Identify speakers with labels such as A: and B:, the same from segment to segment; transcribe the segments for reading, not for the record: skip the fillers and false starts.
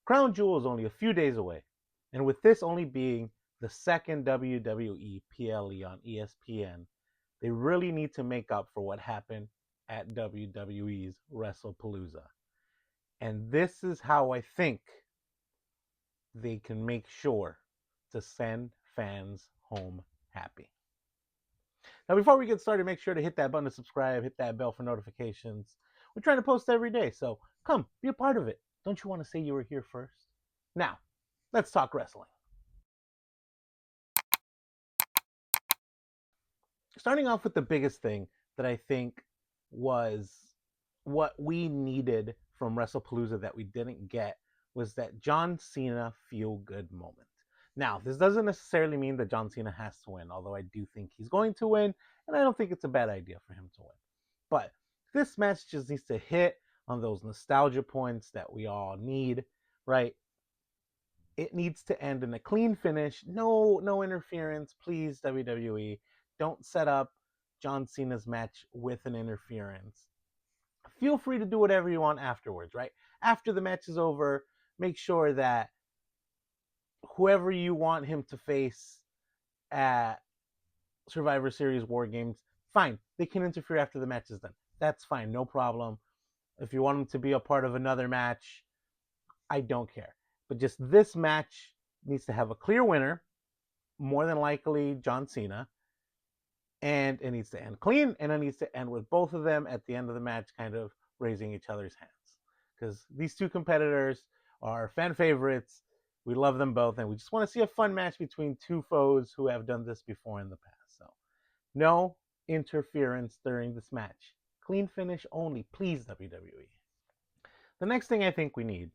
A: Crown Jewel is only a few days away, and with this only being the second WWE PLE on ESPN, they really need to make up for what happened at WWE's Wrestlepalooza. And this is how I think they can make sure to send fans home happy. Now, before we get started, make sure to hit that button to subscribe, hit that bell for notifications. We're trying to post every day, so come, be a part of it. Don't you want to say you were here first? Now, let's talk wrestling. Starting off with the biggest thing that I think was what we needed from Wrestlepalooza that we didn't get was that John Cena feel good moment. Now, this doesn't necessarily mean that John Cena has to win, although I do think he's going to win, and I don't think it's a bad idea for him to win. But this match just needs to hit on those nostalgia points that we all need, right? It needs to end in a clean finish. No interference, please, WWE. Don't set up John Cena's match with an interference. Feel free to do whatever you want afterwards, right? After the match is over, make sure that whoever you want him to face at Survivor Series War Games, fine. They can interfere after the match is done. That's fine, no problem. If you want him to be a part of another match, I don't care. But just this match needs to have a clear winner, more than likely John Cena, and it needs to end clean, and it needs to end with both of them at the end of the match kind of raising each other's hands. Because these two competitors are fan favorites. We love them both, and we just want to see a fun match between two foes who have done this before in the past. So, no interference during this match. Clean finish only, please, WWE. The next thing I think we need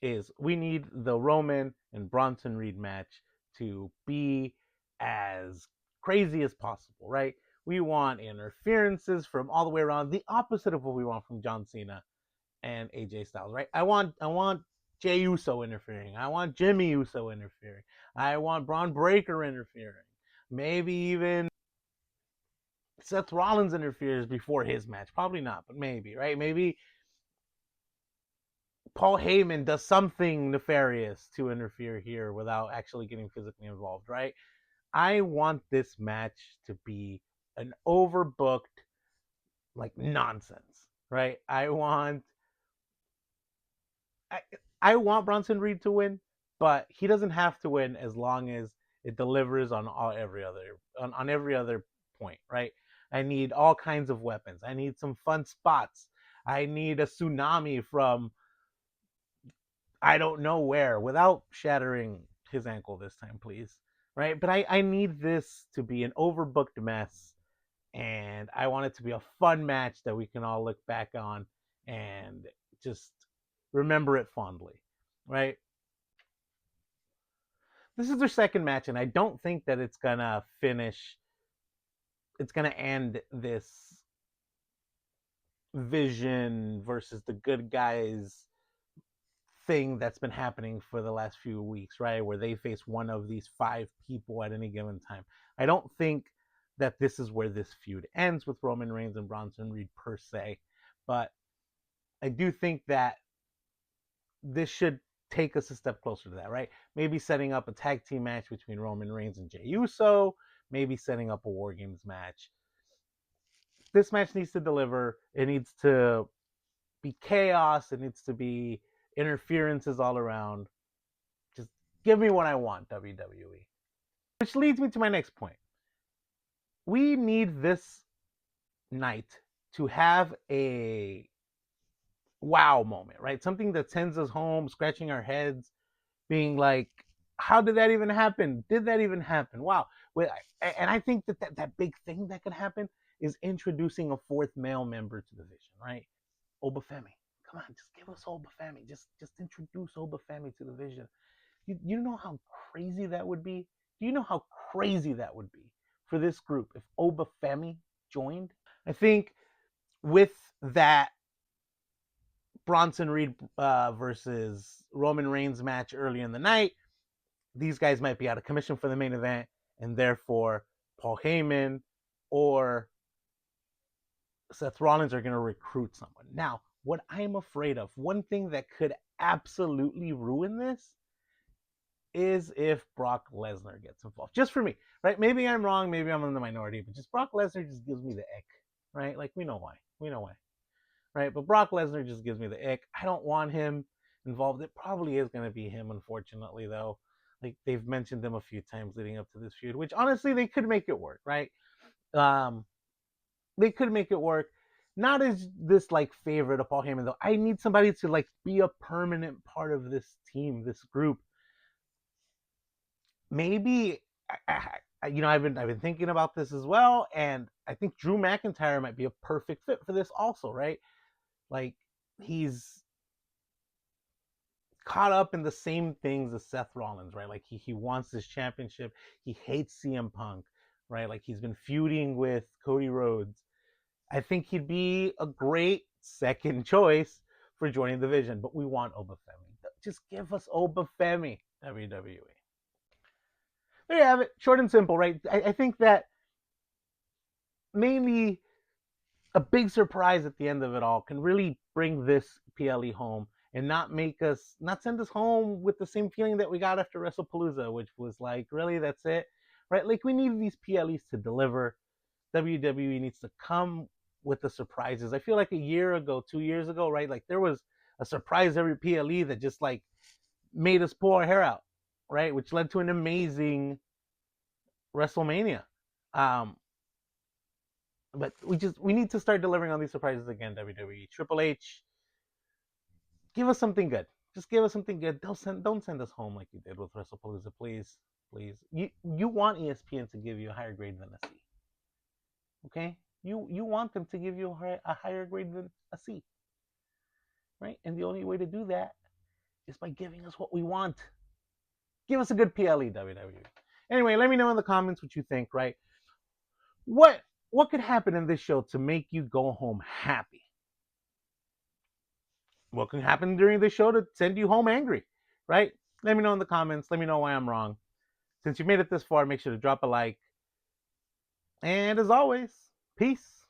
A: is we need the Roman and Bronson Reed match to be as crazy as possible, right? We want interferences from all the way around, the opposite of what we want from John Cena and AJ Styles, right? I want Jey Uso interfering. I want Jimmy Uso interfering. I want Braun Breaker interfering. Maybe even Seth Rollins interferes before his match. Probably not, but maybe, right? Maybe Paul Heyman does something nefarious to interfere here without actually getting physically involved, right? I want this match to be an overbooked, like, nonsense, right? I, I want Bronson Reed to win, but he doesn't have to win as long as it delivers on every other point, right? I need all kinds of weapons. I need some fun spots. I need a tsunami from I don't know where without shattering his ankle this time, please. Right? But I need this to be an overbooked mess, and I want it to be a fun match that we can all look back on and just remember it fondly. Right? This is their second match, and I don't think that it's gonna end this Vision versus the good guys thing that's been happening for the last few weeks, right? Where they face one of these five people at any given time. I don't think that this is where this feud ends with Roman Reigns and Bronson Reed per se, but I do think that this should take us a step closer to that, right? Maybe setting up a tag team match between Roman Reigns and Jey Uso, maybe setting up a War Games match. This match needs to deliver. It needs to be chaos. It needs to be interferences all around. Just give me what I want, WWE. Which leads me to my next point. We need this night to have a wow moment, right? Something that sends us home, scratching our heads, being like, how did that even happen? Did that even happen? Wow. And I think that big thing that could happen is introducing a fourth male member to the Vision, right? Obafemi. Come on, just give us Obafemi. Just introduce Obafemi to the Vision. You know how crazy that would be? Do you know how crazy that would be for this group if Obafemi joined? I think with that Bronson Reed versus Roman Reigns match early in the night, these guys might be out of commission for the main event, and therefore Paul Heyman or Seth Rollins are going to recruit someone. Now, what I'm afraid of, one thing that could absolutely ruin this is if Brock Lesnar gets involved. Just for me, right? Maybe I'm wrong. Maybe I'm in the minority, but just Brock Lesnar just gives me the ick, right? Like we know why. We know why, right? But Brock Lesnar just gives me the ick. I don't want him involved. It probably is going to be him, unfortunately, though. Like they've mentioned him a few times leading up to this feud, which honestly they could make it work, right? Um, they could make it work. Not as this like favorite of Paul Heyman though. I need somebody to like be a permanent part of this team, this group. Maybe I've been thinking about this as well, and I think Drew McIntyre might be a perfect fit for this also, right? Like he's caught up in the same things as Seth Rollins, right? Like he wants this championship. He hates CM Punk, right? Like he's been feuding with Cody Rhodes. I think he'd be a great second choice for joining the division, but we want Obafemi. Just give us Obafemi, WWE. There you have it, short and simple, right? I think that mainly a big surprise at the end of it all can really bring this PLE home and not send us home with the same feeling that we got after Wrestlepalooza, which was like, really, that's it, right? Like we need these PLEs to deliver. WWE needs to come with the surprises. I feel like a year ago, 2 years ago, right? Like there was a surprise every PLE that just like made us pull our hair out, right? Which led to an amazing WrestleMania. Um, but we need to start delivering on these surprises again. WWE, Triple H, give us something good. Just give us something good. Don't send us home like you did with WrestlePalooza, please, please. You want ESPN to give you a higher grade than a C, okay? You want them to give you a higher grade than a C, right? And the only way to do that is by giving us what we want. Give us a good PLE, WWE. Anyway, let me know in the comments what you think, right? What could happen in this show to make you go home happy? What can happen during the show to send you home angry, right? Let me know in the comments. Let me know why I'm wrong. Since you made it this far, make sure to drop a like. And as always, peace.